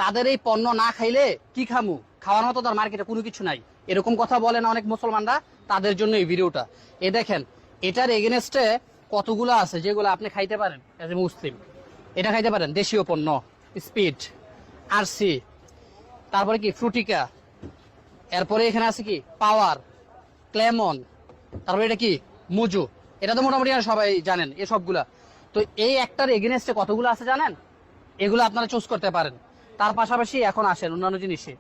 তাদের এই পণ্য না খাইলে কি খামু, খাওয়ার মতো তার মার্কেটে কোনো কিছু নাই, এরকম কথা বলে না অনেক মুসলমানরা, তাদের জন্য এই ভিডিওটা। এ দেখেন এটার এগেনস্টে কতগুলো আছে যেগুলো আপনি খাইতে পারেন এজ এ মুসলিম। এটা খাইতে পারেন, দেশীয় পণ্য, স্পিড, আরসি, তারপরে কি ফ্রুটিকা, এরপরে এখানে আছে কি পাওয়ার, ক্লেমন, তারপরে এটা কি মুজু। এটা তো মোটামুটি সবাই জানেন এই সবগুলা। তো এই একটার এগেনস্টে কতগুলো আছে জানেন, এগুলো আপনারা চুজ করতে পারেন। তার পাশাপাশি এখন আসেন অন্যান্য জিনিসে,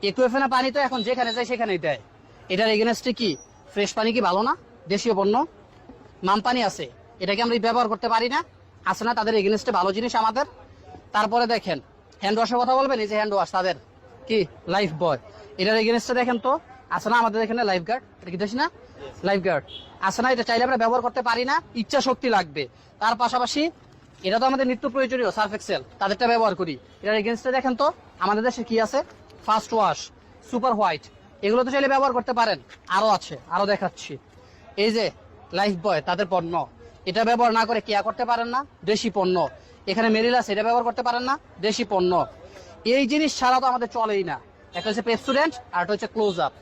একুয়েফেনা পানি তো এখন যেখানে যায় সেখানেই দেয়। এটার এগেনস্টে কি ফ্রেশ পানি কি ভালো না, দেশীয় পণ্য, মাম পানি আছে, এটাকে আমরা ব্যবহার করতে পারি না, আছে না তাদের এগেনস্টে ভালো জিনিস আমাদের। তারপরে দেখেন হ্যান্ড ওয়াশের কথা বলবেন, এই যে হ্যান্ড ওয়াশ তাদের কি লাইফ বয়, এটার এগেনস্টে দেখেন তো আছে না আমাদের এখানে লাইফ গার্ড, এটা কি দেখি না লাইফ গার্ড আছে না, এটা চাইলে আমরা ব্যবহার করতে পারি না, ইচ্ছা শক্তি লাগবে। তার পাশাপাশি এটা তো আমাদের নিত্য প্রয়োজনীয় সার্ফ এক্সেল, তাদেরটা ব্যবহার করি। এটার এগেনস্টে দেখেন তো আমাদের দেশে কি আছে, ফার্স্ট ওয়াশ, সুপার হোয়াইট, এগুলো তো চাইলে ব্যবহার করতে পারেন। আরো আছে, আরো দেখাচ্ছি, এই যে লাইফ বয় তাদের পণ্য, এটা ব্যবহার না করে কেয়া করতে পারেন না, দেশি পণ্য। এখানে মেরিলাস, এটা ব্যবহার করতে পারেন না, দেশি পণ্য। এই জিনিস ছাড়া তো আমাদের চলেই না। একটা হচ্ছে পেপসোডেন্ট আর একটা হচ্ছে ক্লোজ আপ,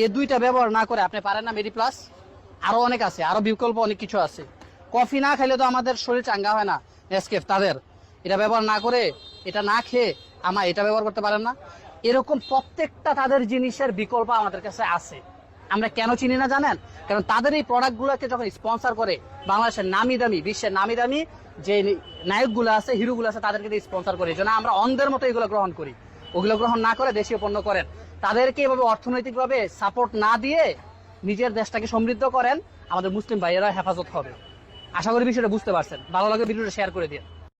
এই দুইটা ব্যবহার না করে আপনি পারেন না মেডি প্লাস। আরো অনেক আছে, আরো বিকল্প অনেক কিছু আছে। কফি না খাইলে তো আমাদের শরীর চাঙ্গা হয় না, নেসকেফ তাদের, এটা ব্যবহার না করে, এটা না খেয়ে আমার এটা ব্যবহার করতে পারেন না। এরকম প্রত্যেকটা তাদের জিনিসের বিকল্প আমাদের কাছে আছে। আমরা কেন চিনি না জানেন, কারণ তাদের এই প্রোডাক্টগুলোকে যখন স্পন্সর করে বাংলাদেশের নামি দামি, বিশ্বের নামি দামি যে নায়কগুলো আছে, হিরোগুলো আছে, তাদেরকে দিয়ে স্পন্সর করে, এই জন্য আমরা অন্ধের মতো এগুলো গ্রহণ করি। ওগুলো গ্রহণ না করে দেশীয় পণ্য করেন, তাদেরকে এভাবে অর্থনৈতিকভাবে সাপোর্ট না দিয়ে নিজের দেশটাকে সমৃদ্ধ করেন, আমাদের মুসলিম ভাইয়েরা হেফাজত হবে। আশা করি বিষয়টা বুঝতে পারছেন। ভালো লাগে ভিডিওটা শেয়ার করে দিন।